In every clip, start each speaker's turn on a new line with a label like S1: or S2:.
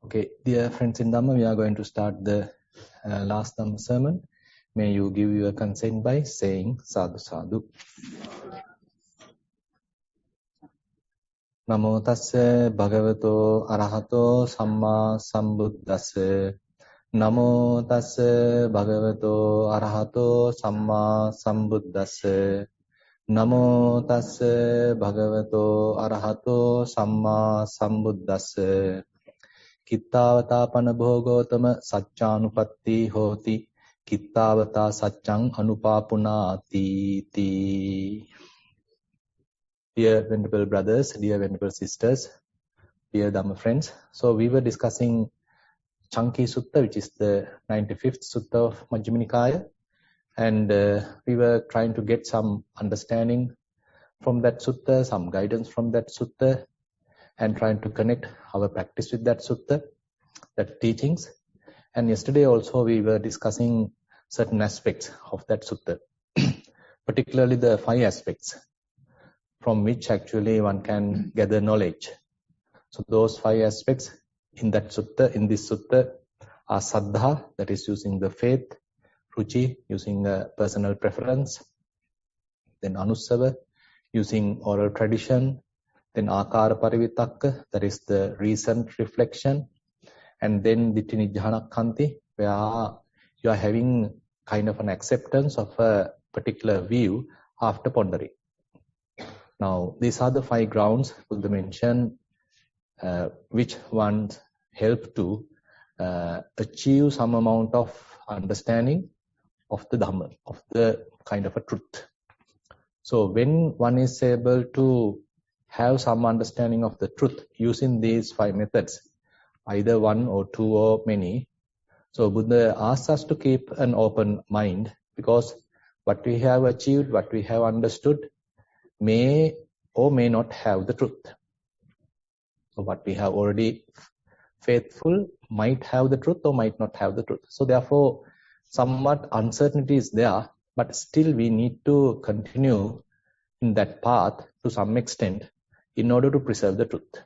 S1: Okay, dear friends in Dhamma, we are going to start the last Dhamma sermon. May you give your consent by saying sadhu sadhu. Namo tassa bhagavato arahato samma sambuddhassa. Namo tassa bhagavato arahato samma sambuddhassa. Namo tassa bhagavato arahato samma sambuddhassa. Kittavata bhogotama sacchanupatti hoti. Kittavata saccang anupapunati ti. Dear Venerable Brothers, dear Venerable Sisters, dear Dhamma friends. So we were discussing Canki Sutta, which is the 95th Sutta of Majjhima Nikaya. And we were trying to get some understanding from that Sutta, some guidance from that Sutta, and trying to connect our practice with that Sutta, that teachings. And yesterday also we were discussing certain aspects of that Sutta, particularly the 5 aspects from which actually one can gather knowledge. So those 5 aspects in that Sutta, in this Sutta, are Saddha, that is using the faith, Ruci, using a personal preference, then Anussava, using oral tradition, then Akara Parivitakka, that is the recent reflection, and then Ditti Nijjhana Kanti, where you are having kind of an acceptance of a particular view after pondering. Now, these are the 5 grounds Buddha mentioned, which ones help to achieve some amount of understanding of the Dhamma, of the kind of a truth. So when one is able to have some understanding of the truth using these 5 methods, either 1 or 2 or many, so Buddha asks us to keep an open mind, because what we have achieved, what we have understood, may or may not have the truth. So what we have already faithful might have the truth or might not have the truth. So therefore, somewhat uncertainty is there, but still we need to continue in that path to some extent in order to preserve the truth.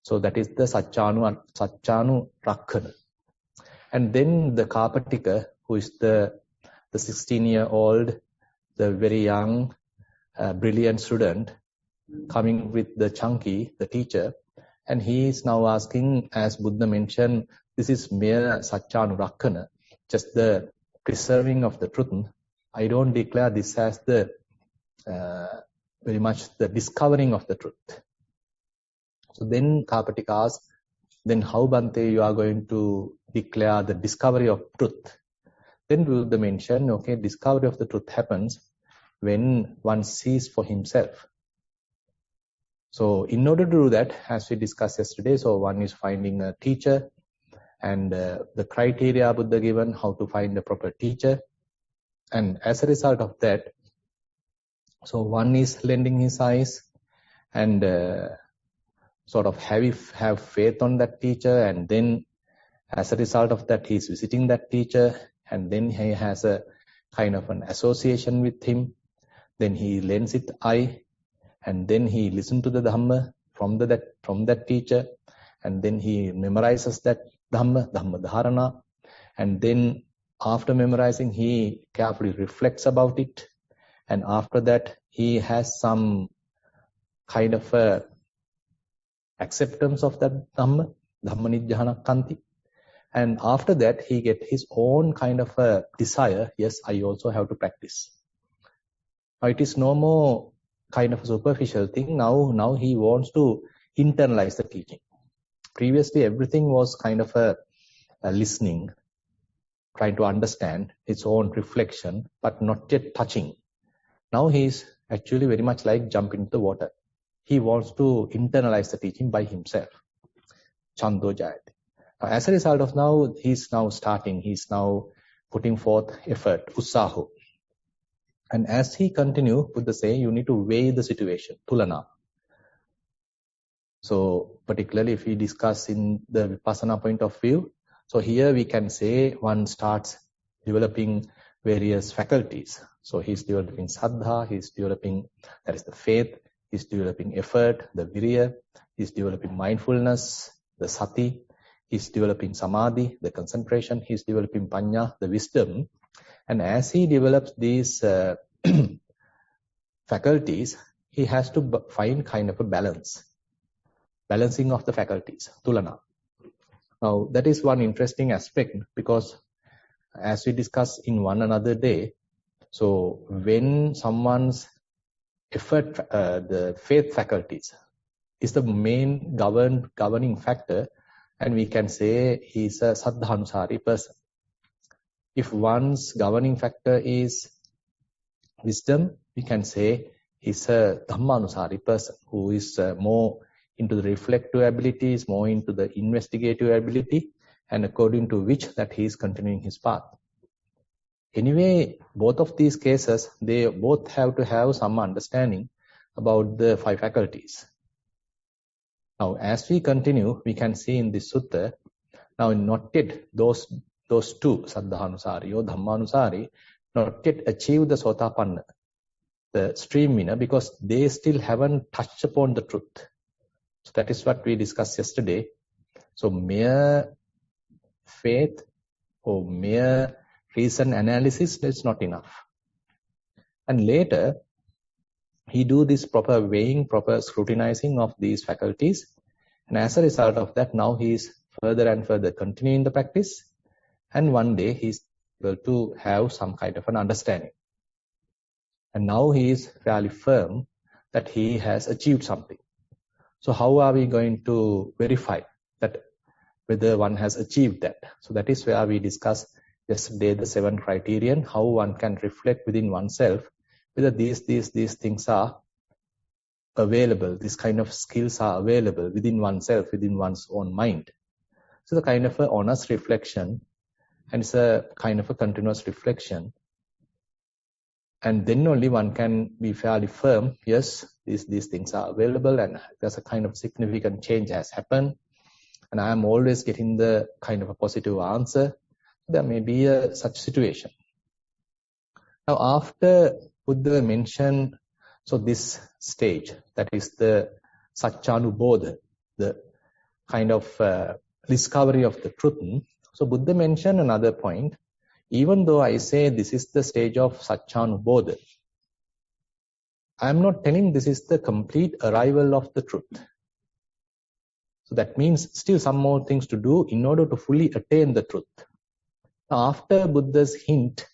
S1: So that is the Saccanu Rakkana. And then the Kapatika, who is the 16-year-old, the very young, brilliant student, coming with the Canki, the teacher, and he is now asking, as Buddha mentioned, this is mere Saccanu Rakkana, just the preserving of the truth. I don't declare this as the very much the discovering of the truth. So then Kapatika asks, then how Bhante you are going to declare the discovery of truth? Then Buddha mentioned, okay, discovery of the truth happens when one sees for himself. So in order to do that, as we discussed yesterday, so one is finding a teacher, and the criteria Buddha given, how to find a proper teacher. And as a result of that, so one is lending his eyes and sort of have faith on that teacher, and then as a result of that, he is visiting that teacher, and then he has a kind of an association with him. Then he lends it eye, and then he listens to the Dhamma from that teacher, and then he memorizes that Dhamma Dharana, and then after memorizing, he carefully reflects about it, and after that, he has some kind of a acceptance of that Dhamma Nijjhana Kanti. And after that, he gets his own kind of a desire, yes, I also have to practice. Now, it is no more kind of a superficial thing. Now he wants to internalize the teaching. Previously, everything was kind of a listening, trying to understand its own reflection, but not yet touching. Now he is actually very much like jump into the water. He wants to internalize the teaching by himself. Chando Jayate. Now, as a result of now, he's now putting forth effort, Ussaho. And as he continue, Buddha say, you need to weigh the situation, Tulana. So particularly if we discuss in the Vipassana point of view, so here we can say one starts developing various faculties. So he's developing Saddha, he's developing, that is the faith, he's developing effort, the Virya, he's developing mindfulness, the Sati, He's developing samadhi, the concentration. He's developing panya, the wisdom. And as he develops these faculties, he has to find kind of a balancing of the faculties, tulana. Now, that is one interesting aspect, because as we discussed in one another day, so when someone's effort, the faith faculties is the main governing factor, and we can say he's a saddhanusari person. If one's governing factor is wisdom, we can say he's a dhammanusari person who is more into the reflective abilities, more into the investigative ability, and according to which that he is continuing his path. Anyway, both of these cases, they both have to have some understanding about the 5 faculties. Now, as we continue, we can see in this sutta, now not yet those 2, saddhanusari or dhammanusari, not yet achieve the sotapanna, the stream winner, because they still haven't touched upon the truth. So that is what we discussed yesterday. So mere faith or mere reason analysis is not enough. And later, he do this proper weighing, proper scrutinizing of these faculties. And as a result of that, now he is further and further continuing the practice. And one day he is able to have some kind of an understanding. And now he is fairly firm that he has achieved something. So how are we going to verify that whether one has achieved that? So that is where we discussed yesterday the 7 criterion, how one can reflect within oneself whether these things are available, these kind of skills are available within oneself, within one's own mind. So the kind of an honest reflection, and it's a kind of a continuous reflection. And then only one can be fairly firm, yes, these things are available, and there's a kind of significant change has happened. And I am always getting the kind of a positive answer. There may be such situation. Now, after Buddha mentioned, so this stage, that is the Satchanubodha, the kind of discovery of the truth. So Buddha mentioned another point. Even though I say this is the stage of Satchanubodha, I am not telling this is the complete arrival of the truth. So that means still some more things to do in order to fully attain the truth. Now, after Buddha's hint,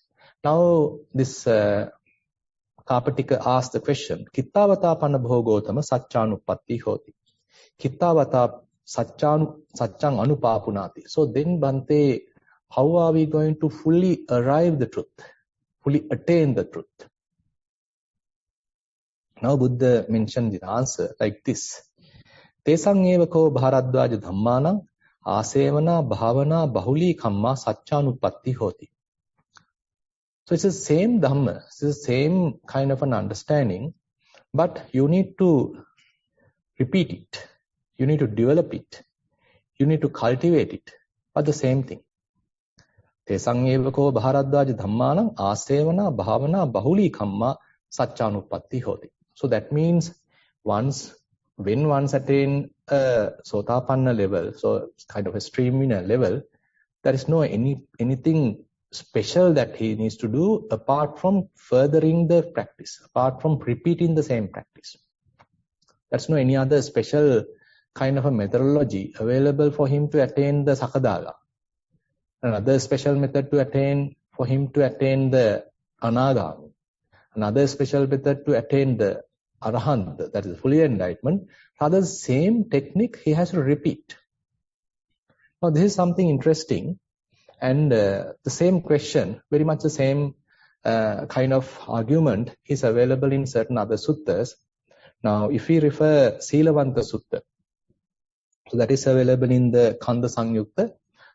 S1: now this Kapatika asked the question, Kittavata panabhogotama satchanupatti hoti. Kittavata satchang anupapunati. So then Bhante, how are we going to fully arrive the truth, fully attain the truth? Now Buddha mentioned the answer like this. Tesang evako bharadwaja dhammana asevana bhavana bahuli kamma satchanupatti hoti. So it's the same Dhamma, it's the same kind of an understanding, but you need to repeat it, you need to develop it, you need to cultivate it, but the same thing. Tesang evako bharadwaja dhammanam asevana bhavana bahuli kamma satchanupatti hoti. So that means when once attain a sotapanna level, so it's kind of a stream winner level, there is no anything special that he needs to do apart from furthering the practice, apart from repeating the same practice. There's no any other special kind of a methodology available for him to attain the Sakadala. Another special method for him to attain the Anagami. Another special method to attain the Arahant, that is fully enlightenment. Rather, the same technique he has to repeat. Now, this is something interesting. And the same question, very much the same kind of argument is available in certain other suttas. Now, if we refer Silavanta Sutta, so that is available in the Kanda Sangyukta,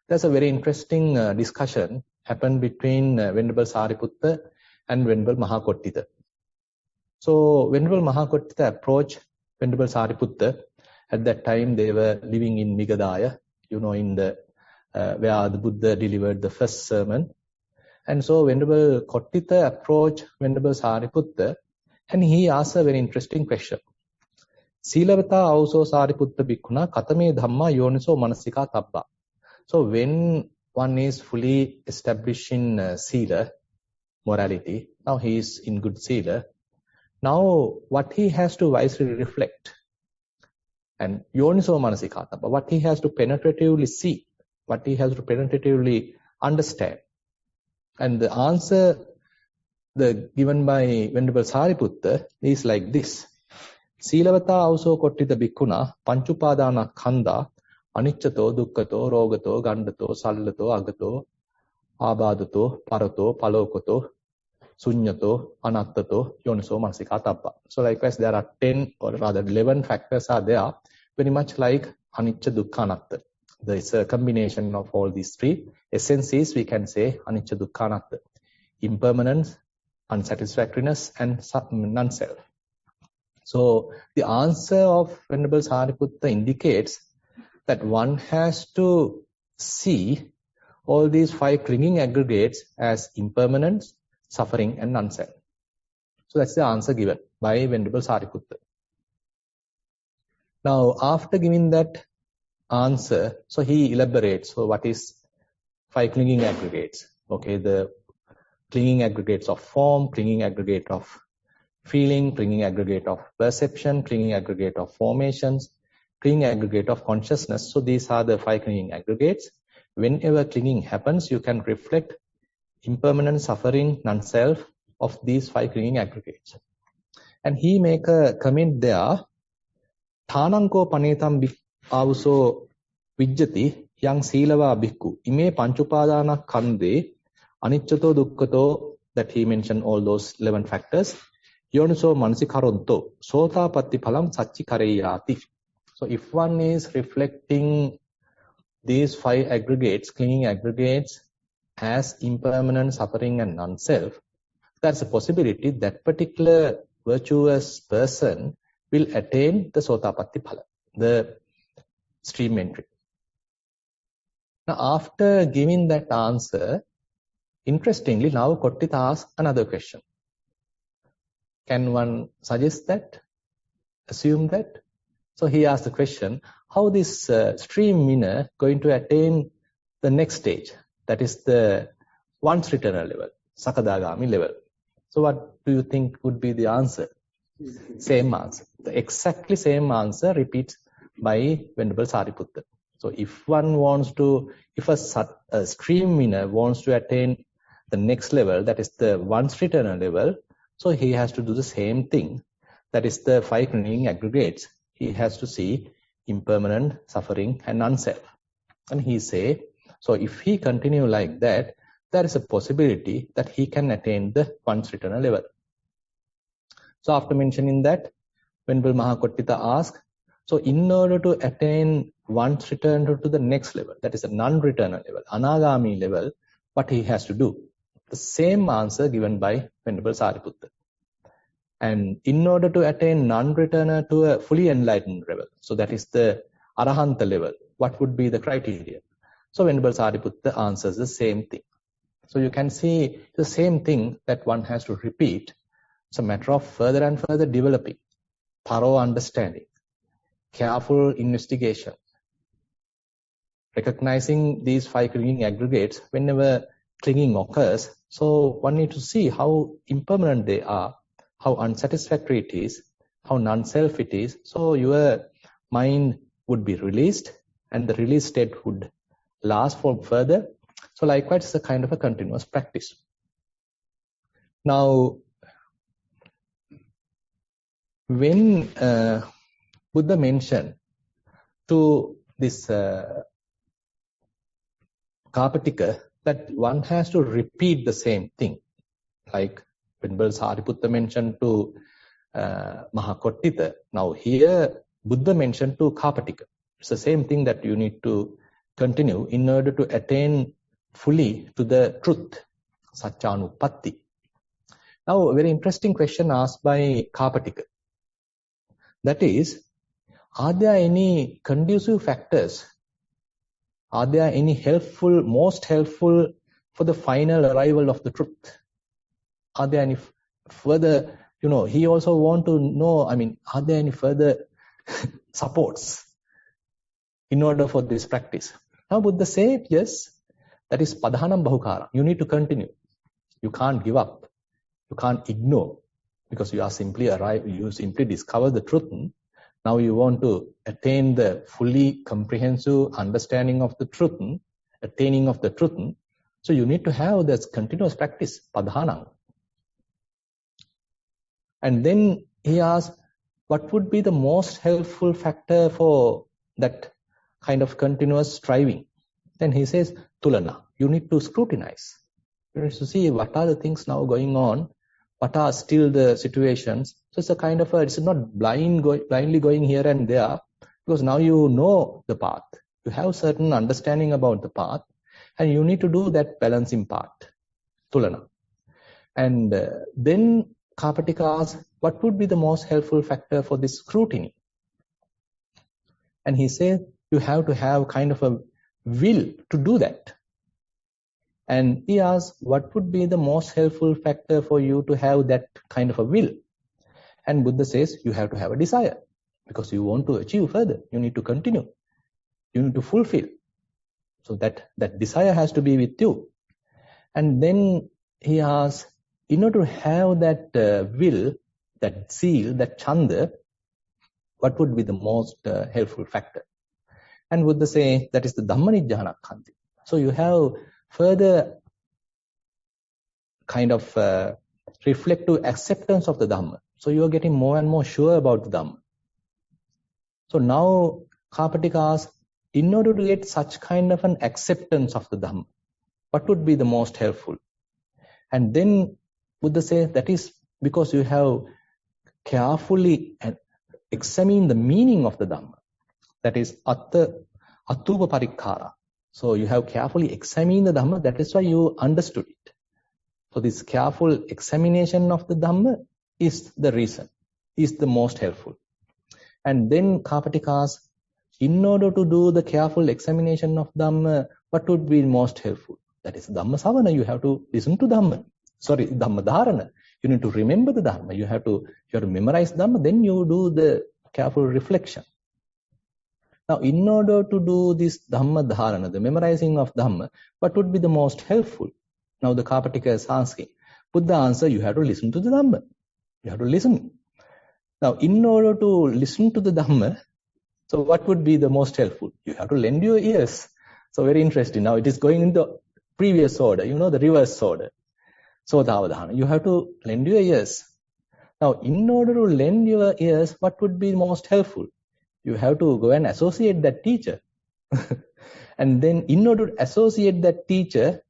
S1: there's a very interesting discussion happened between Venerable Sariputta and Venerable Mahakottita. So, Venerable Mahakottita approached Venerable Sariputta. At that time, they were living in Migadaya, in the where the Buddha delivered the first sermon. And so Venerable Kottita approached Venerable Sariputta, and he asked a very interesting question. Silavata auso Sariputta bhikkhuna katame dhamma yoniso manasika tabba. So when one is fully established in sila, morality, now he is in good sila, now what he has to wisely reflect, and yoniso manasikata, but what he has to penetratively see, what he has to penetratively understand. And the answer given by Venerable Sariputta is like this. Silavata also kottita bhikkhuna panchupadana khanda aniccato dukkhato rogato gandato sallato agato abadato parato palokoto sunyato anattato yoniso manasikatappa. So likewise there are 10 or rather 11 factors are there, very much like anicca dukkha anatta. There is a combination of all these three. Essence is, we can say, anicca dukkha anatta. Impermanence, unsatisfactoriness, and non-self. So the answer of Venerable Sariputta indicates that one has to see all these 5 clinging aggregates as impermanence, suffering, and non-self. So that's the answer given by Venerable Sariputta. Now, after giving that answer, so he elaborates. So what is 5 clinging aggregates? Okay, the clinging aggregates of form, clinging aggregate of feeling, clinging aggregate of perception, clinging aggregate of formations, clinging aggregate of consciousness. So these are the 5 clinging aggregates. Whenever clinging happens, you can reflect impermanent, suffering, non-self of these 5 clinging aggregates. And he make a comment there, Thananko panetam avuso vijjati yang silava bhikkhu ime panchupadana kande aniccato dukkhato, that he mentioned all those 11 factors. Yoniso manasikaronto sotapatti phalam sacchikareyati. So if one is reflecting these 5 aggregates, clinging aggregates, as impermanent, suffering, and non-self, there's a possibility that particular virtuous person will attain the sotapatti phala, the stream entry. Now, after giving that answer, interestingly, now Kottita asks another question. Can one suggest that? Assume that? So he asked the question, how this stream winner going to attain the next stage? That is the once returner level, Sakadagami level. So what do you think would be the answer? Same answer. The exactly same answer repeats by Venerable Sariputta. So if one wants to, if a stream winner wants to attain the next level, that is the once returner level, so he has to do the same thing. That is the 5 clinging aggregates. He has to see impermanent, suffering, and non-self. And he say, so if he continue like that, there is a possibility that he can attain the once returner level. So after mentioning that, Venerable Mahakottita asked, so in order to attain once returner to the next level, that is a non-returner level, anagami level, what he has to do? The same answer given by Venerable Sariputta. And in order to attain non-returner to a fully enlightened level, so that is the arahanta level, what would be the criteria? So Venerable Sariputta answers the same thing. So you can see the same thing that one has to repeat. It's a matter of further and further developing, thorough understanding, careful investigation, recognizing these 5 clinging aggregates whenever clinging occurs. So one needs to see how impermanent they are, how unsatisfactory it is, how non-self it is. So your mind would be released and the release state would last for further. So likewise, it's a kind of a continuous practice. Now, when Buddha mentioned to this Kapatika that one has to repeat the same thing, like Venerable Sariputta mentioned to Mahakottita. Now here, Buddha mentioned to Kapatika. It's the same thing that you need to continue in order to attain fully to the truth, Satchanupatti. Now, a very interesting question asked by Kapatika. That is, are there any conducive factors? Are there any helpful, most helpful for the final arrival of the truth? Are there any further, he also want to know, are there any further supports in order for this practice? Now Buddha said, yes, that is padhanam bahukara. You need to continue. You can't give up. You can't ignore, because you are simply arrived, you simply discover the truth. Now you want to attain the fully comprehensive understanding of the truth, attaining of the truth. So you need to have this continuous practice, padhanam. And then he asked, what would be the most helpful factor for that kind of continuous striving? Then he says, tulana. You need to scrutinize. You need to see what are the things now going on, what are still the situations. So it's a kind of it's not blindly going here and there, because now you know the path. You have certain understanding about the path, and you need to do that balancing part, tulana. And then Kapatika asks, what would be the most helpful factor for this scrutiny? And he says, you have to have kind of a will to do that. And he asks, what would be the most helpful factor for you to have that kind of a will? And Buddha says, you have to have a desire, because you want to achieve further. You need to continue. You need to fulfill. So that desire has to be with you. And then he asks, in order to have that will, that zeal, that chanda, what would be the most helpful factor? And Buddha say, that is the Dhammanijjhana Khanti. So you have further kind of reflective acceptance of the Dhamma. So you are getting more and more sure about the Dhamma. So now Kapatika asks, in order to get such kind of an acceptance of the Dhamma, what would be the most helpful? And then Buddha says, that is because you have carefully examined the meaning of the Dhamma. That is atupa parikkara. So you have carefully examined the Dhamma, that is why you understood it. So this careful examination of the Dhamma is the reason, is the most helpful. And then Kapatika asks, in order to do the careful examination of Dhamma, what would be most helpful? That is Dhamma savana, you have to listen to Dhamma. Dhamma dharana. You need to remember the Dhamma. You have to memorize Dhamma, then you do the careful reflection. Now, in order to do this Dhamma dharana, the memorizing of Dhamma, what would be the most helpful? Now the Kapatika is asking. Buddha answer, you have to listen to the Dhamma. You have to listen. Now, in order to listen to the Dhamma, so what would be the most helpful? You have to lend your ears. So very interesting. Now it is going in the previous order, the reverse order. Sotavadhana. You have to lend your ears. Now, in order to lend your ears, what would be most helpful? You have to go and associate that teacher. And then in order to associate that teacher,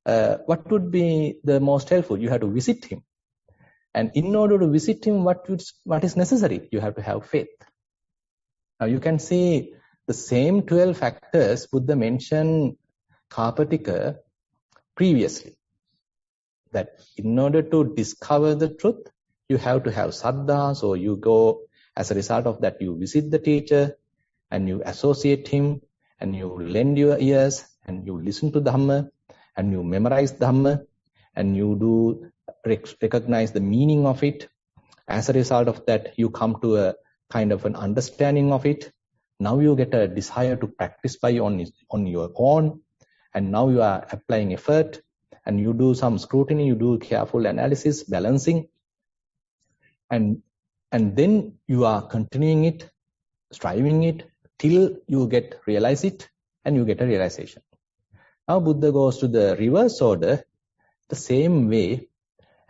S1: what would be the most helpful? You have to visit him. And in order to visit him, what is necessary? You have to have faith. Now you can see the same 12 factors Buddha mentioned Kapatika previously. That in order to discover the truth, you have to have saddha. So you go, as a result of that, you visit the teacher and you associate him and you lend your ears and you listen to Dhamma and you memorize Dhamma and you do recognize the meaning of it. As a result of that, you come to a kind of an understanding of it. Now you get a desire to practice on your own, and now you are applying effort and you do some scrutiny, you do careful analysis, balancing, and then you are continuing it, striving it till you realize it and you get a realization. Now Buddha goes to the reverse order, the same way,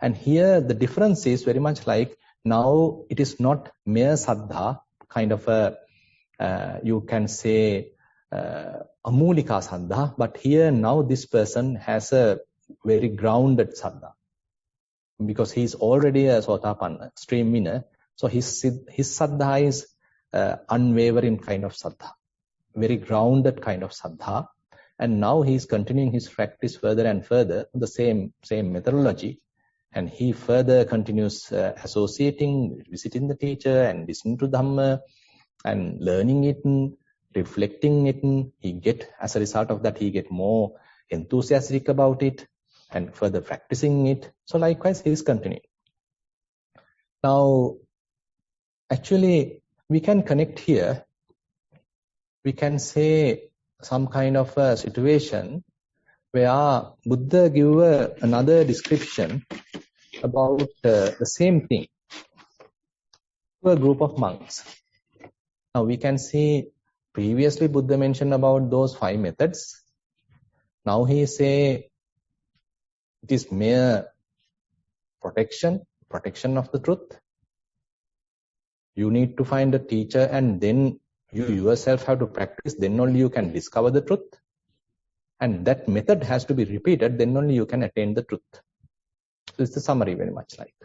S1: and here the difference is very much like now it is not mere saddha, kind of a, you can say, amulika saddha, but here now this person has a very grounded saddha. Because he is already a sotapanna, stream winner, so his saddha is unwavering kind of saddha, very grounded kind of saddha. And now he is continuing his practice further and further, the same methodology. And he further continues associating, visiting the teacher and listening to Dhamma and learning it and reflecting it. As a result of that, he get more enthusiastic about it and further practicing it. So likewise, he is continuing. Now, actually, we can connect here. We can say some kind of a situation where Buddha give another description about the same thing to a group of monks. Now we can see previously Buddha mentioned about those 5 methods. Now he say it is mere protection of the truth. You need to find a teacher and then you yourself have to practice, then only you can discover the truth. And that method has to be repeated, then only you can attain the truth. This is the summary very much like.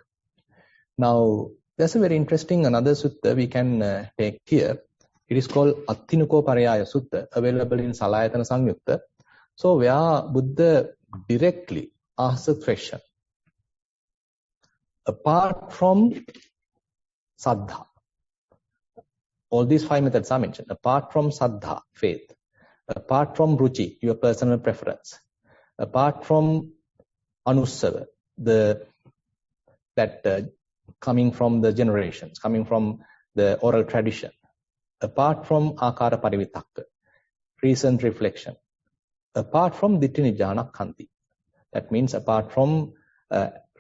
S1: Now, there's a very interesting another sutta we can take here. It is called Attinuko Parayaya Sutta, available in Salayatana Samyutta. So, where Buddha directly asks a question. Apart from Saddha, all these 5 methods are mentioned. Apart from Saddha, faith. Apart from Ruchi, your personal preference. Apart from Anussava, coming from the generations, coming from the oral tradition. Apart from Akara Parivitakka, recent reflection. Apart from Ditti Nijjhana Kanti. That means apart from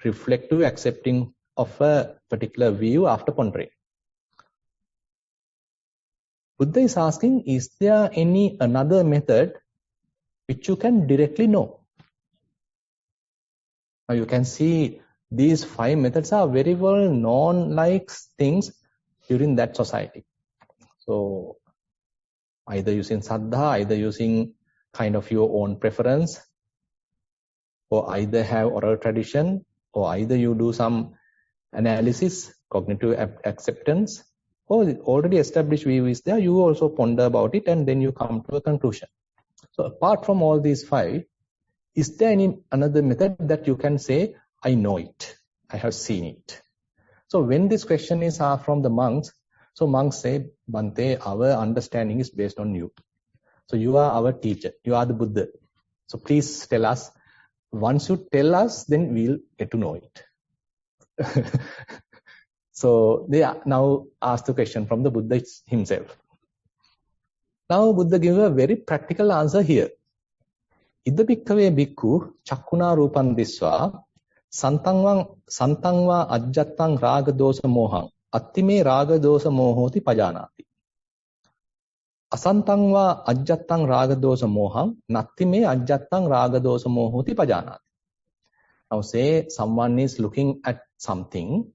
S1: reflective accepting of a particular view after pondering. Buddha is asking, is there any another method which you can directly know? Now you can see these 5 methods are very well known like things during that society. So either using Saddha, either using kind of your own preference, or either have oral tradition, or either you do some analysis, cognitive acceptance, or already established view is there, you also ponder about it and then you come to a conclusion. So apart from all these 5, is there any another method that you can say, I know it, I have seen it? So when this question is asked from the monks, so monks say, Bhante, our understanding is based on you. So you are our teacher, you are the Buddha. So please tell us. Once you tell us, then we'll get to know it. So they now ask the question from the Buddha himself. Now Buddha gives a very practical answer here. Idda bhikkave bhikkhu chakkuna rupan diswa santangva ajjattang raga dosa mohang attime raga dosa mohoti pajanati. Asantangva ajjattang raga dosa mohang nattime ajjattang raga dosa mohoti pajanati. Now say someone is looking at something,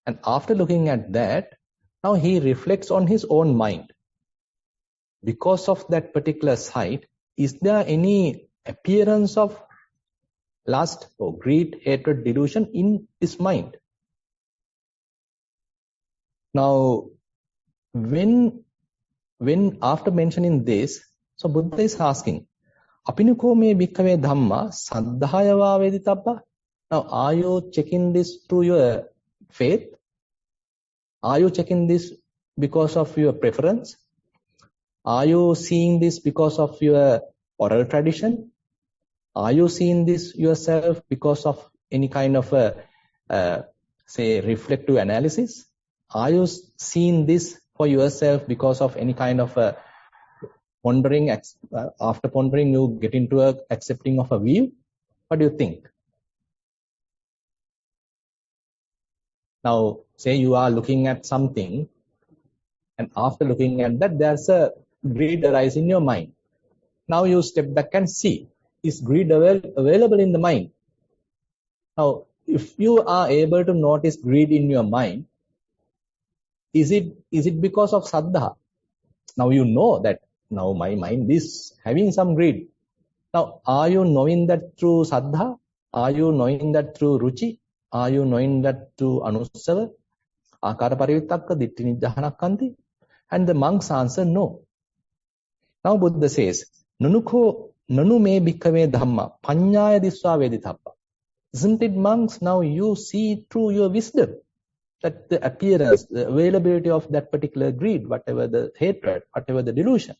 S1: and after looking at that, now he reflects on his own mind. Because of that particular sight, is there any appearance of lust or greed, hatred, delusion in his mind? Now, when after mentioning this, so Buddha is asking, Apinuko me bhikkave dhamma saddhayava veditabba? Now, are you checking this through your faith? Are you checking this because of your preference? Are you seeing this because of your oral tradition? Are you seeing this yourself because of any kind of say reflective analysis? Are you seeing this for yourself because of any kind of pondering? After pondering, you get into a accepting of a view. What do you think? Now, say you are looking at something, and after looking at that, there's a greed arise in your mind. Now you step back and see, is greed available in the mind? Now, if you are able to notice greed in your mind, is it because of saddha? Now you know that now my mind is having some greed. Now, are you knowing that through saddha? Are you knowing that through ruchi? Are you knowing that through anussava? Akara parivitakka, ditti nijjhana kanti? And the monks answer no. Now Buddha says, nanu me bhikkave dhamma panyaya disva veditappa. Isn't it, monks, now you see through your wisdom that the appearance, the availability of that particular greed, whatever the hatred, whatever the delusion?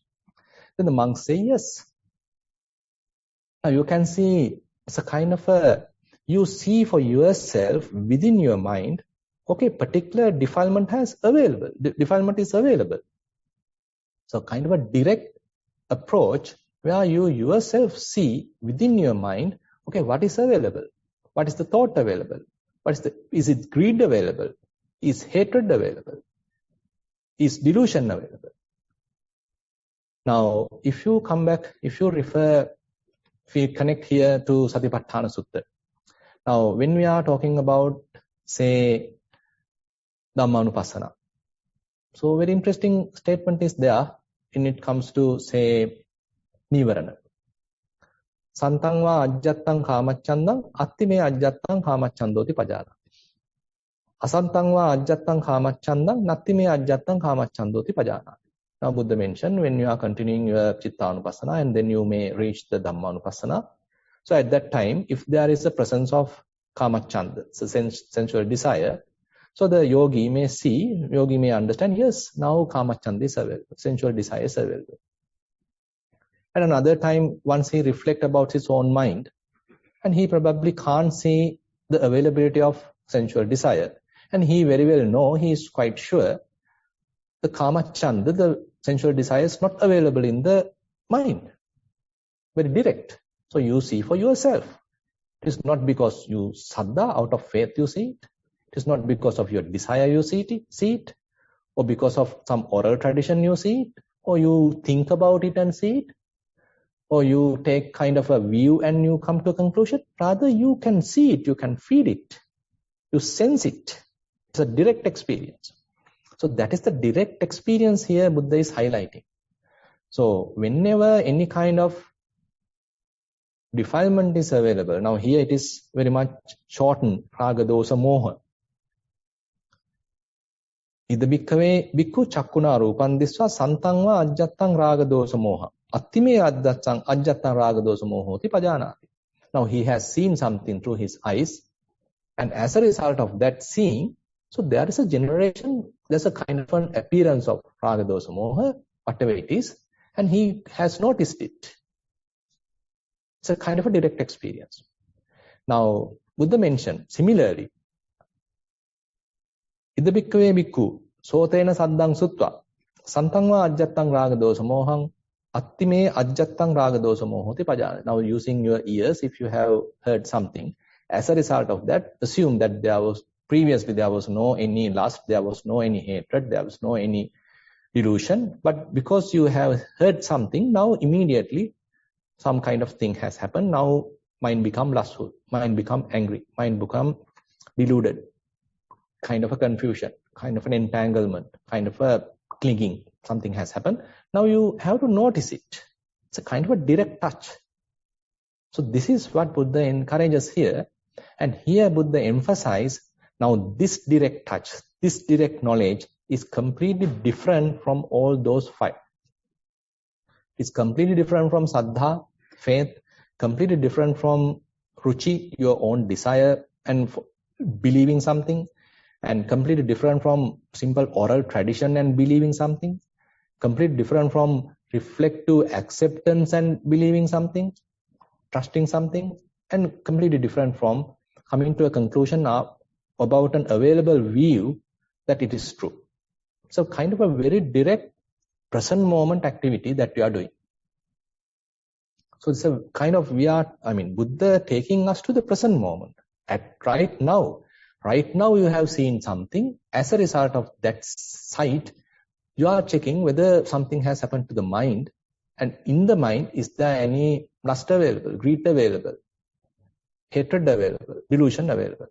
S1: Then the monks say yes. Now you can see it's a kind of you see for yourself within your mind, okay, particular defilement is available. So kind of a direct approach where you yourself see within your mind, okay, what is available? What is the thought available? Is it greed available? Is hatred available? Is delusion available? Now, if you come back, if we connect here to Satipatthana Sutta. Now, when we are talking about, say, Dhammanupassana, so very interesting statement is there when it comes to, say, Nivarana. Santang va ajjattang kamachandang attime ajjattang kamachandoti pajana. Asantang va ajjattang kamachandang nattime ajjattang kamachandoti pajana. Now Buddha mentioned when you are continuing your Chittanupassana and then you may reach the Dhammanupassana. So at that time, if there is a presence of kamachanda, so sensual desire, so the yogi may understand, yes, now kamachanda is available, sensual desire is available. At another time, once he reflects about his own mind, and he probably can't see the availability of sensual desire, and he very well know, he is quite sure, the kamachanda, the sensual desire is not available in the mind. Very direct. So you see for yourself. It is not because you saddha, out of faith you see it. It is not because of your desire you see it. Or because of some oral tradition you see it. Or you think about it and see it. Or you take kind of a view and you come to a conclusion. Rather you can see it, you can feel it. You sense it. It's a direct experience. So that is the direct experience here Buddha is highlighting. So whenever any kind of defilement is available, now here it is very much shortened, raga dosa moha. Ida bhikkave bhikkhu chakkuna rupan disva santang va ajjattang raga dosa moha. Attime ajjattang raga dosa mohoti pajanati. Now he has seen something through his eyes, and as a result of that seeing, so there is a generation, there's a kind of an appearance of raga dosa moha, whatever it is, and he has noticed it. It's a kind of a direct experience. Now, Buddha mentioned, similarly, Ida bhikkave bhikkhu sotena saddang sutva santang va ajjattang raga dosa mohang attime ajjattang raga dosa mohoti pajana. Now, using your ears, if you have heard something, as a result of that, assume that previously there was no any lust, there was no any hatred, there was no any delusion. But because you have heard something, now immediately some kind of thing has happened. Now mind become lustful, mind become angry, mind become deluded. Kind of a confusion, kind of an entanglement, kind of a clinging. Something has happened. Now you have to notice it. It's a kind of a direct touch. So this is what Buddha encourages here. And here Buddha emphasizes, now this direct touch, this direct knowledge is completely different from all those five. It's completely different from saddha, faith, completely different from ruchi, your own desire and believing something, and completely different from simple oral tradition and believing something, completely different from reflective acceptance and believing something, trusting something, and completely different from coming to a conclusion about an available view that it is true. So kind of a very direct present moment activity that we are doing. So it's a kind of Buddha taking us to the present moment. Right now you have seen something. As a result of that sight, you are checking whether something has happened to the mind. And in the mind, is there any lust available, greed available, hatred available, delusion available?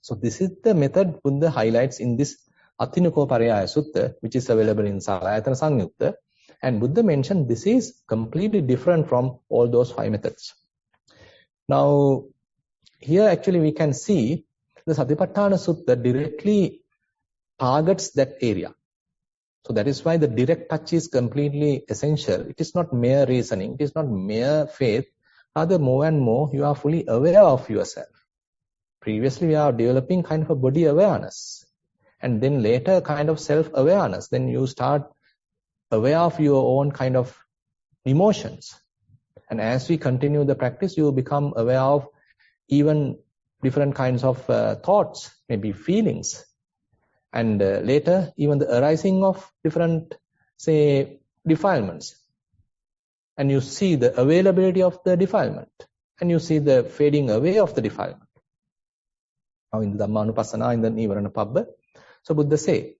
S1: So this is the method Buddha highlights in this Athinuko Pariyaya Sutta, which is available in Salayatana Sangyutta. And Buddha mentioned this is completely different from all those five methods. Now, here actually we can see the Satipatthana Sutta directly targets that area. So that is why the direct touch is completely essential. It is not mere reasoning, it is not mere faith. Rather, more and more you are fully aware of yourself. Previously we are developing kind of a body awareness, and then later kind of self-awareness. Then you start aware of your own kind of emotions. And as we continue the practice, you become aware of even different kinds of thoughts, maybe feelings. And later, even the arising of different, say, defilements. and you see the availability of the defilement, and you see the fading away of the defilement. Now in the Dhammanupassana, in the Nivarana Pabbha, so Buddha say,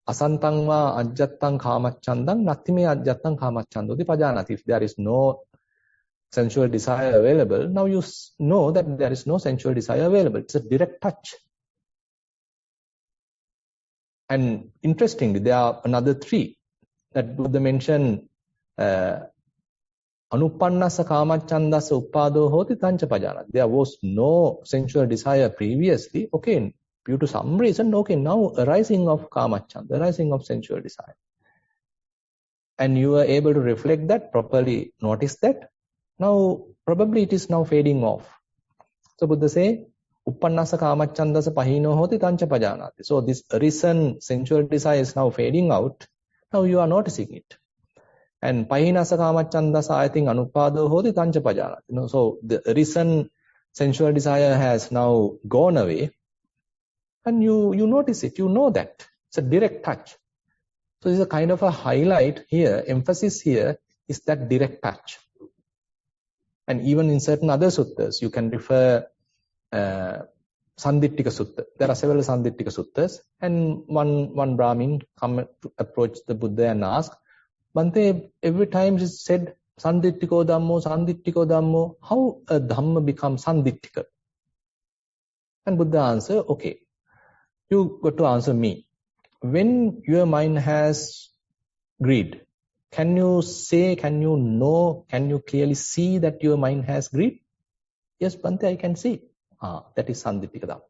S1: Asantang va ajjattang kamachandang nattime ajjattang kamachandoti pajanati. If there is no sensual desire available, now you know that there is no sensual desire available. It's a direct touch. And interestingly, there are another three that Buddha mentioned. Anupannasa kamachandasa uppado hoti tancha pajanati. There was no sensual desire previously. Okay, due to some reason, okay, now arising of kamachanda, arising of sensual desire. And you are able to reflect that, properly notice that. Now, probably it is now fading off. So Buddha say, uppannasa kamachandasa pahino hoti tancha pajanati. So this arisen sensual desire is now fading out. Now you are noticing it. And pahinasa kamachandasa, I think, anupado hoti tancha pajanati. So the arisen sensual desire has now gone away. And you notice it, you know that. It's a direct touch. So this is a kind of a highlight here, emphasis here is that direct touch. And even in certain other suttas, you can refer Sandittika Sutta. There are several Sandittika Suttas. And one Brahmin come to approach the Buddha and ask, Bhante, every time it's said, Sandittiko Dhammo, how a Dhamma becomes Sandittika? And Buddha answer, okay, you got to answer me. When your mind has greed, can you say, can you know, can you clearly see that your mind has greed? Yes, Bhante, I can see. That is Sandittika Dhamma.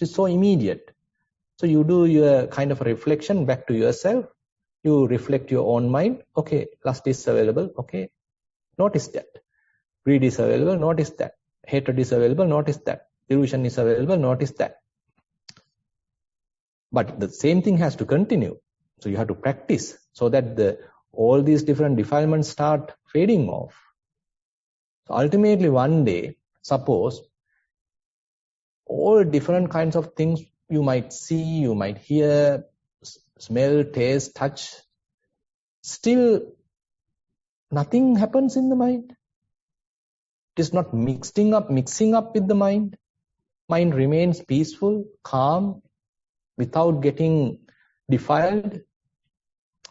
S1: It's so immediate. So you do your kind of a reflection back to yourself. You reflect your own mind. Okay, lust is available. Okay, notice that. Greed is available. Notice that. Hatred is available. Notice that. Delusion is available. Notice that. But the same thing has to continue. So you have to practice so that all these different defilements start fading off. So ultimately one day, suppose all different kinds of things you might see, you might hear, smell, taste, touch, still nothing happens in the mind. It is not mixing up with the mind. Mind remains peaceful, calm, without getting defiled.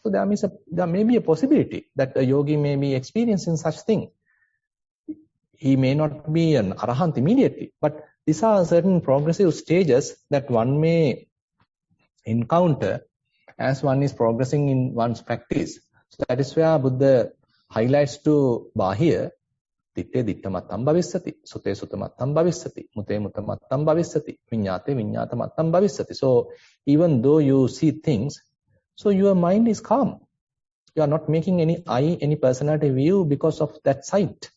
S1: So there may be a possibility that a yogi may be experiencing such thing. He may not be an arahant immediately, but these are certain progressive stages that one may encounter as one is progressing in one's practice. So that is where Buddha highlights to Bahir, Ditte ditta mattam bhavissati, sute sutta mattam bhavissati, mute mutta mattam bhavissati, viññāte viññāta mattam bhavissati. So even though you see things, so your mind is calm. You are not making any personality view because of that sight.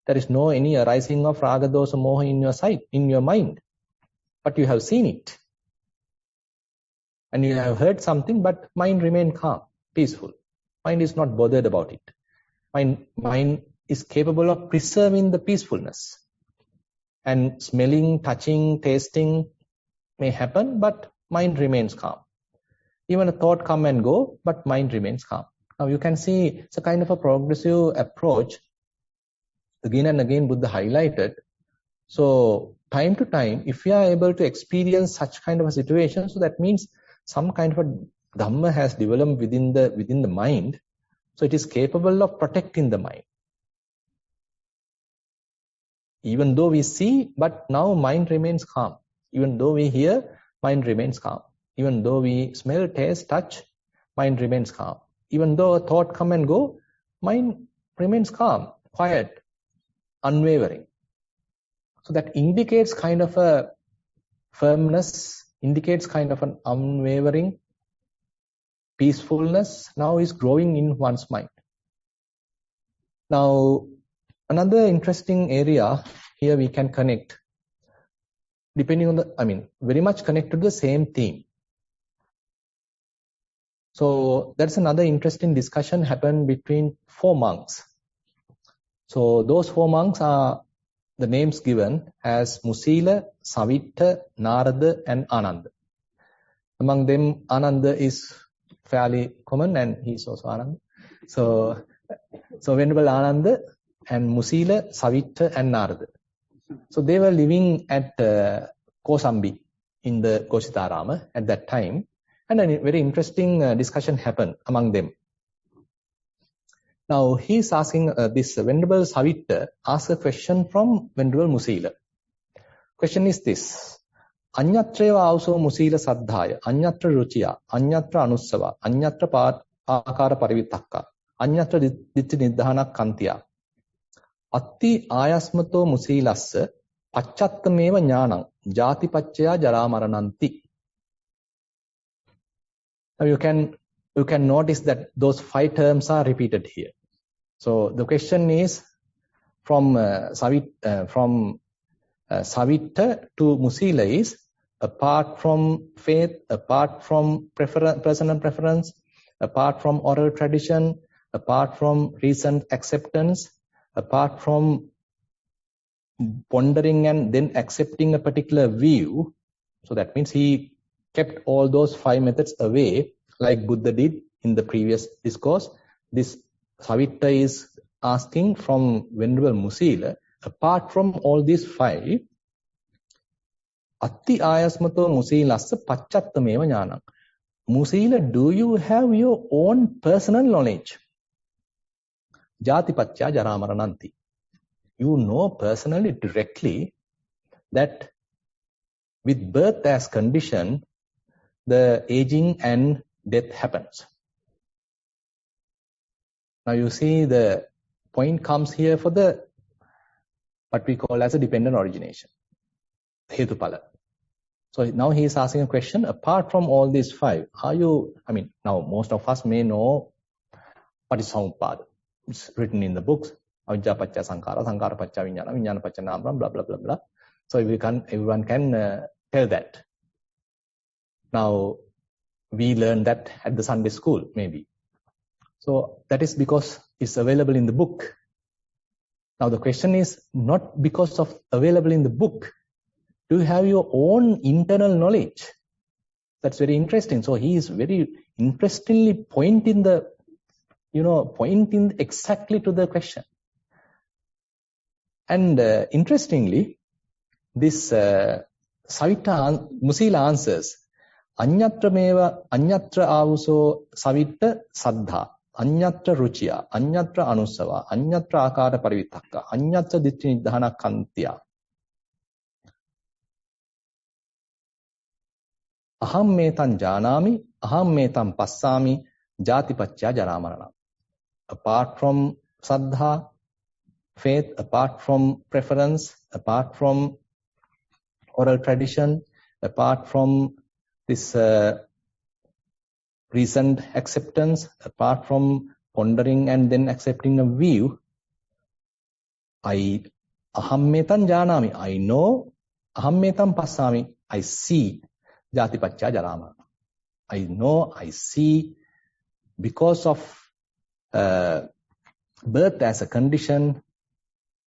S1: There is no any arising of raga dosa moha in your sight, in your mind. But you have seen it. And you have heard something, but mind remained calm, peaceful. Mind is not bothered about it. Mind is capable of preserving the peacefulness. And smelling, touching, tasting may happen, but mind remains calm. Even a thought come and go, but mind remains calm. Now you can see it's a kind of a progressive approach. Again and again Buddha highlighted. So time to time, if we are able to experience such kind of a situation, so that means some kind of a Dhamma has developed within the mind. So it is capable of protecting the mind. Even though we see, but now mind remains calm. Even though we hear, mind remains calm. Even though we smell, taste, touch, mind remains calm. Even though a thought come and go, mind remains calm, quiet, unwavering. So that indicates kind of a firmness, indicates kind of an unwavering peacefulness now is growing in one's mind. Now, another interesting area here we can connect, depending on very much connected to the same theme. So that's another interesting discussion happened between 4 monks. So those 4 monks are the names given as Musila, Savitta, Narada and Ananda. Among them, Ananda is fairly common and he is also Ananda. So So Venerable Ananda and Musila, Savitta and Narada. So they were living at Kosambi in the Kositarama at that time. And a very interesting discussion happened among them. Now he's asking this Venerable Savitta asked a question from Venerable Musila. Question is this. Anyatreva also Musila Saddhaya, Anyatra Ruchiya, Anyatra Anussava, Anyatra Akara Parivitakka, Anyatra Ditti Nidhana Kantiya. Atti Ayasmato Musilasse, Pachattameva Jnanam, Jati Pachaya Jaramarananti. Now you can notice that those 5 terms are repeated here. So the question is from Savitta to Musila is, apart from faith, apart from personal preference, apart from oral tradition, apart from recent acceptance, apart from pondering and then accepting a particular view. So that means he kept all those 5 methods away, like Buddha did in the previous discourse. This Savitta is asking from Venerable Musila, apart from all these 5, Atti Ayasmato Musilassa Pachattameva Jnanam. Musila, do you have your own personal knowledge? Jati Pachya Jaramarananti. You know personally, directly, that with birth as condition, the aging and death happens. Now you see the point comes here for the what we call as a dependent origination, Hetupala. So now he is asking a question, apart from all these 5, now most of us may know Patisamuppada. It's written in the books, Avijja Pacca Sankara, Sankara Pacca Vijnana, Vijnana Pacca Namram, blah, blah, blah, blah. So everyone can tell that. Now, we learn that at the Sunday school, maybe. So that is because it's available in the book. Now the question is not because of available in the book. Do you have your own internal knowledge? That's very interesting. So he is very interestingly pointing exactly to the question. And interestingly, this Savitta Musila answers, Anyatra avuso Savitta Saddha, Anyatra Ruchiya, Anyatra Anussava, Anyatra Akara Parivitakka, Anyatra Ditti Nidhana Kantiya. Aham metan janami, aham metan passami, jati pachya jaramaranam. Apart from saddha, faith, apart from preference, apart from oral tradition, apart from this recent acceptance, apart from pondering and then accepting a view, aham metan janami, I know, aham metan passami, I see. Jati Pacca Jarama. I know, I see, because of birth as a condition,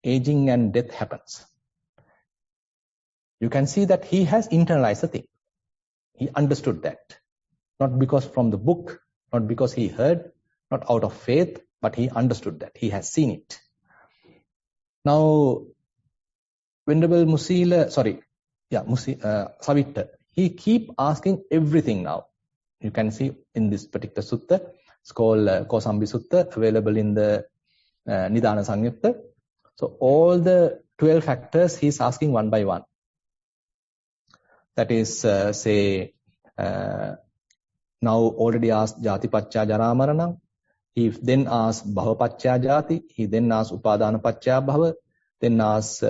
S1: aging and death happens. You can see that he has internalized the thing. He understood that. Not because from the book, not because he heard, not out of faith, but he understood that. He has seen it. Now, Venerable Savitta, he keep asking everything now. You can see in this particular sutta, it's called Kosambi Sutta, available in the Nidana Samyutta. So all the 12 factors he's asking one by one. That is, now already asked Jati Pacca Jaramaranam. He then asks Bhava Pacca Jati. He then asks Upadana Pacca Bhava. Then asks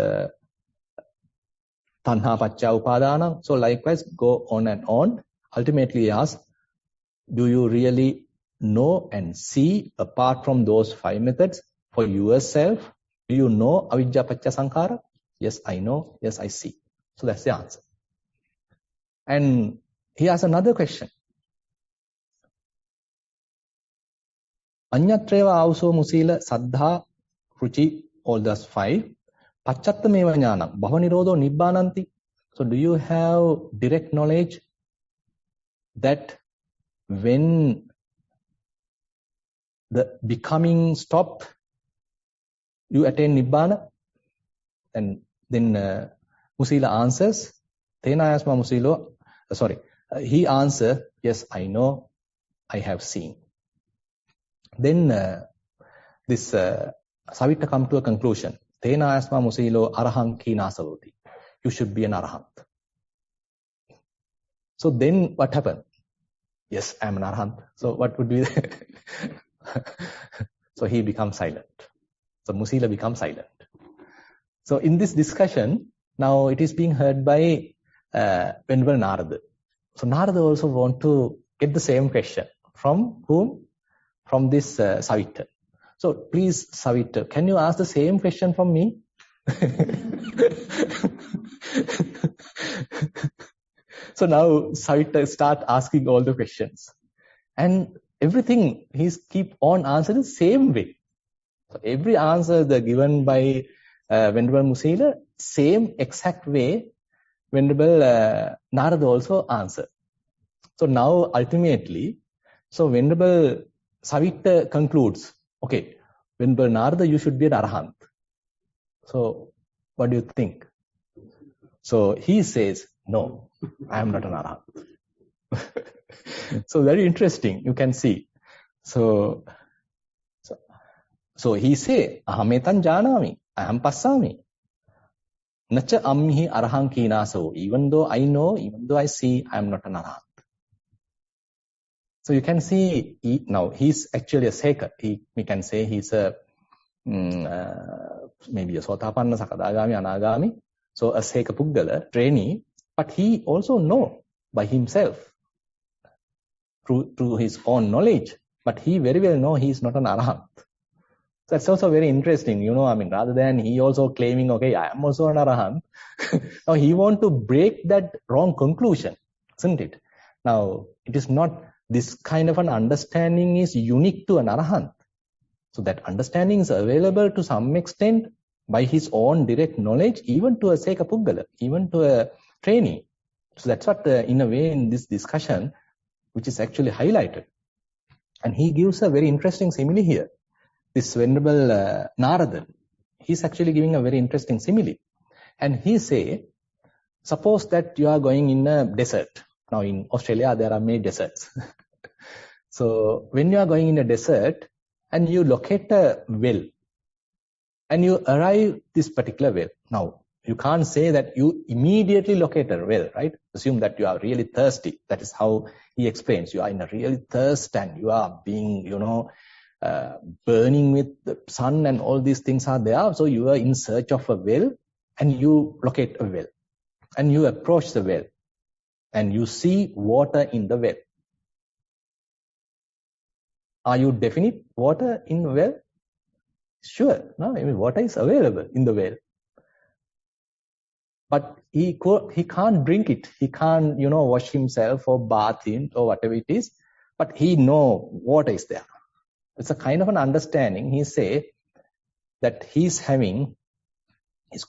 S1: Tanha Pacca Upadana. So likewise, go on and on. Ultimately ask, do you really know and see apart from those 5 methods for yourself? Do you know Avijja Pacca Sankara? Yes, I know. Yes, I see. So that's the answer. And he has another question. Anyatreva avuso musila saddha ruchi, all those 5. Pachattameva jnanam, bhavanirodho nibbananti. So do you have direct knowledge that when the becoming stop, you attain Nibbana. And then Musila answers, Tena Asma Musilo, he answers, yes, I know, I have seen. Then this Savitta come to a conclusion. Tena Asma Musilo Arahang Kinasavoti. You should be an Arahant. So then what happened? Yes, I am an Arahant. So what would be So he becomes silent. So Musila becomes silent. So in this discussion, now it is being heard by Venerable Narada. So Narada also want to get the same question. From whom? From this Savitta. So please, Savitta, can you ask the same question from me? So now Savitta start asking all the questions. And everything he's keep on answering the same way. So every answer given by Venerable Musila, same exact way Venerable Narada also answered. So now ultimately, so Venerable Savitta concludes, okay, Venerable Narada, you should be an Arahant. So what do you think? So he says, no, I am not an Arahant. So very interesting, you can see. So he say, Ahametan janami, aham passami. Nacha ammihi arahang kinaso. Even though I know, even though I see, I am not an Arahant. So you can see, now he's actually a seeker. We can say he's a maybe a Sotapanna, Sakadagami, Anagami. So a seeker Puggala, trainee, but he also know by himself through his own knowledge. But he very well know he is not an Arahant. So that's also very interesting, rather than he also claiming, okay, I am also an Arahant. Now he want to break that wrong conclusion, isn't it? Now, it is not, this kind of an understanding is unique to an Arahant. So that understanding is available to some extent by his own direct knowledge, even to a Seka Puggala, even to a trainee. So that's what, in a way, in this discussion, which is actually highlighted. And he gives a very interesting simile here. This Venerable Narada, he's actually giving a very interesting simile. And he say, suppose that you are going in a desert. Now in Australia, there are many deserts. So when you are going in a desert and you locate a well and you arrive this particular well. Now, you can't say that you immediately locate a well, right? Assume that you are really thirsty. That is how he explains. You are in a really thirst and you are being, burning with the sun and all these things are there. So you are in search of a well and you locate a well and you approach the well and you see water in the well. Are you definite water in the well? Sure. No, water is available in the well. But he can't drink it. He can't, wash himself or bath in or whatever it is. But he know water is there. It's a kind of an understanding. He say that he's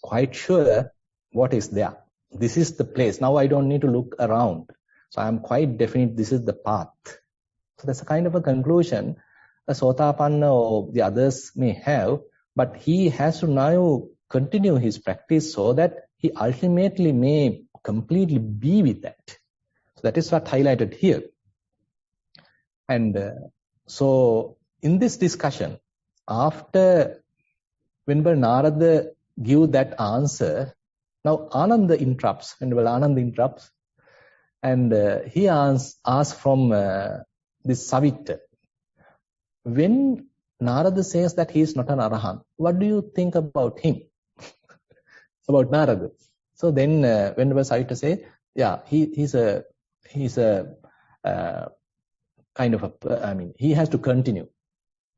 S1: quite sure what is there. This is the place. Now I don't need to look around. So I'm quite definite this is the path. So that's a kind of a conclusion a Sotapanna or the others may have, but he has to now continue his practice so that he ultimately may completely be with that. So that is what highlighted here. And so in this discussion, after Venerable Narada give that answer, now Ananda interrupts, Venerable Ananda interrupts, and he asks from this Savitta, when Narada says that he is not an Arahant, what do you think about him? About Narada. So then Venerable Savitta say, yeah, he's a kind of a, he has to continue.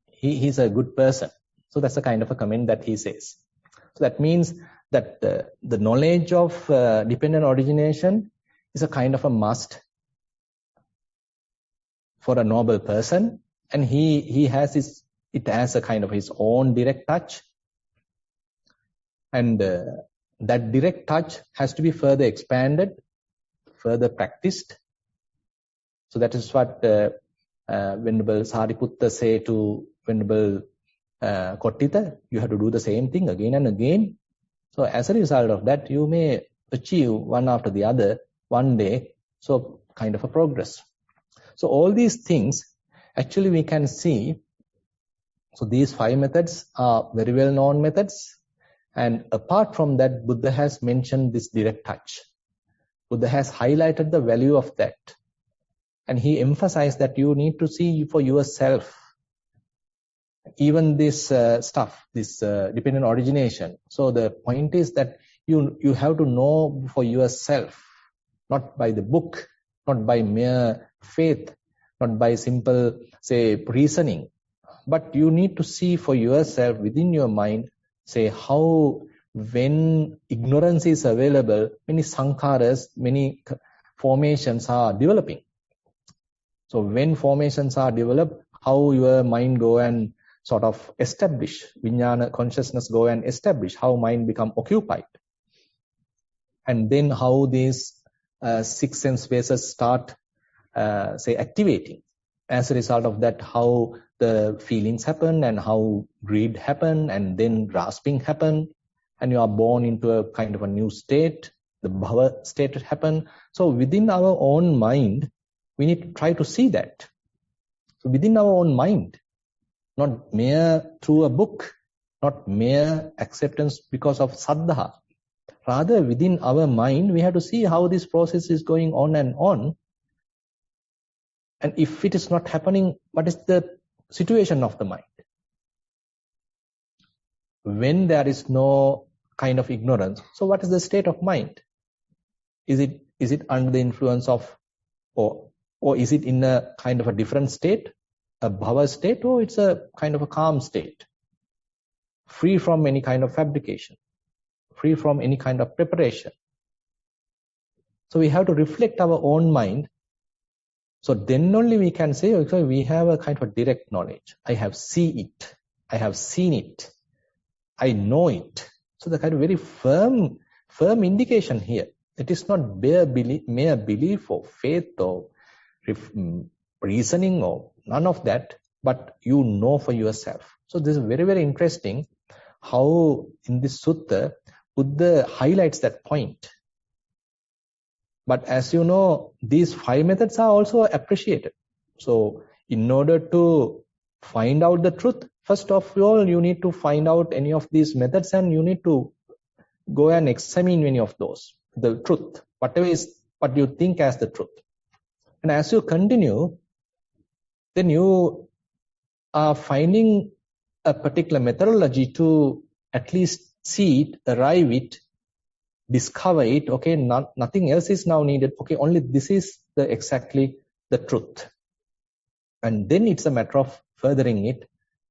S1: He's a good person. So that's the kind of a comment that he says. So that means that the knowledge of dependent origination is a kind of a must for a noble person, and he has it has a kind of his own direct touch, and that direct touch has to be further expanded, further practiced. So that is what Venerable Sariputta say to Venerable Kottita, you have to do the same thing again and again. So as a result of that, you may achieve one after the other one day. So kind of a progress. So all these things, actually we can see. So these 5 methods are very well known methods. And apart from that, Buddha has mentioned this direct touch. Buddha has highlighted the value of that. And he emphasized that you need to see for yourself. Even this stuff, this dependent origination. So the point is that you have to know for yourself, not by the book, not by mere faith, not by simple, say, reasoning. But you need to see for yourself within your mind, say, how when ignorance is available, many sankharas, many formations are developing. So when formations are developed, how your mind go and sort of establish, vijnana consciousness go and establish, how mind become occupied. And then how these 6 sense bases start, say, activating. As a result of that, how the feelings happen and how greed happen and then grasping happen. And you are born into a kind of a new state, the bhava state happen. So within our own mind, we need to try to see that. So within our own mind, not mere through a book, not mere acceptance because of saddha. Rather, within our mind, we have to see how this process is going on and on. And if it is not happening, what is the situation of the mind? When there is no kind of ignorance, so what is the state of mind? Is it under the influence of, or is it in a kind of a different state, a bhava state, or it's a kind of a calm state, free from any kind of fabrication, free from any kind of preparation? So we have to reflect our own mind. So then only we can say, okay, we have a kind of direct knowledge. I have seen it. I have seen it. I know it. So the kind of very firm indication here. It is not mere belief or faith or reasoning or none of that, but you know for yourself. So this is very, very interesting how in this sutta, Buddha highlights that point. But as you know, these 5 methods are also appreciated. So in order to find out the truth, first of all, you need to find out any of these methods and you need to go and examine any of those, the truth, whatever is what you think as the truth. And as you continue, then you are finding a particular methodology to at least see it, arrive it, discover it. Okay, nothing else is now needed. Okay, only this is exactly the truth. And then it's a matter of furthering it,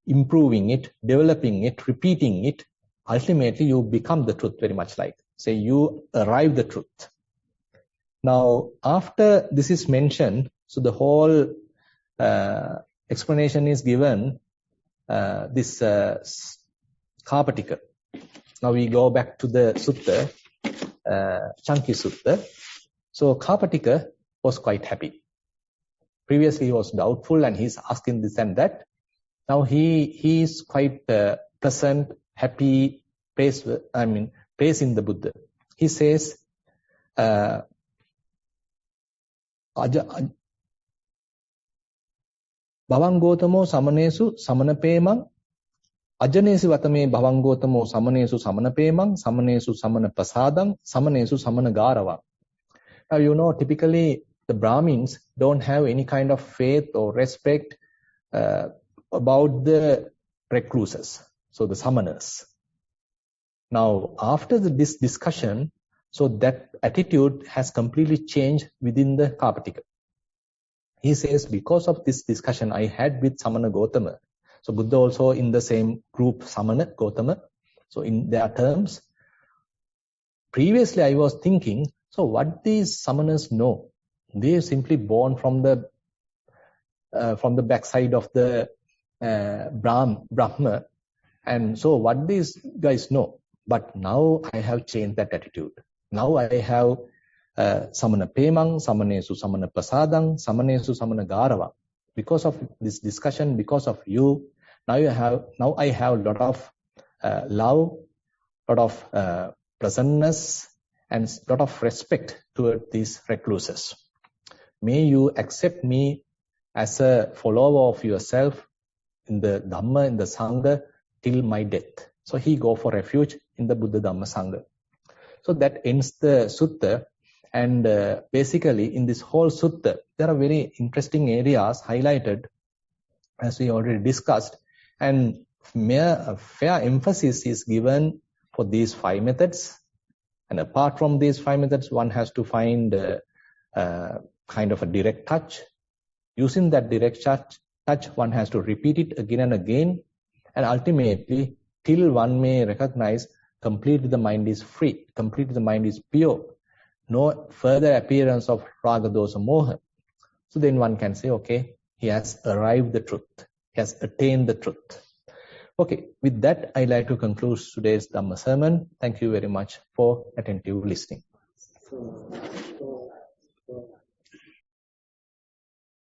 S1: improving it, developing it, repeating it. Ultimately, you become the truth, very much like, say, you arrive the truth. Now, after this is mentioned, so the whole explanation is given, this Karpatika. Now we go back to the Sutta, Canki Sutta. So Karpatika was quite happy. Previously he was doubtful and he's asking this and that. Now he is quite pleasant, happy, praising the Buddha. He says, Bhavangotamo samanesu samanapemang, ajanesu vatame bhavangotamo samanesu samanapemang, samanesu samanapasadang, samanesu samanagaravang. Now you know, typically the Brahmins don't have any kind of faith or respect about the recluses, so the samanas. Now after this discussion, so that attitude has completely changed within the Karpatika. He says, because of this discussion I had with Samana Gotama, so Buddha also in the same group, Samana Gotama, so in their terms, previously I was thinking, so what these samanas know? They are simply born from the backside of the Brahma, and so what these guys know? But now I have changed that attitude. Now I have samana pemang, samanesu samana pasadang, samanesu samana garava. Because of this discussion, because of you, Now I have a lot of love, lot of pleasantness, and lot of respect toward these recluses. May you accept me as a follower of yourself in the Dhamma, in the Sangha, till my death. So he go for refuge in the Buddha Dhamma Sangha. So that ends the sutta. And basically in this whole sutta, there are very interesting areas highlighted, as we already discussed. And fair emphasis is given for these 5 methods. And apart from these 5 methods, one has to find kind of a direct touch. Using that direct touch, one has to repeat it again and again. And ultimately, till one may recognize completely the mind is free, completely the mind is pure, no further appearance of raga, dosa, moha. So then one can say, okay, he has arrived the truth, he has attained the truth. Okay, with that, I'd like to conclude today's Dhamma sermon. Thank you very much for attentive listening.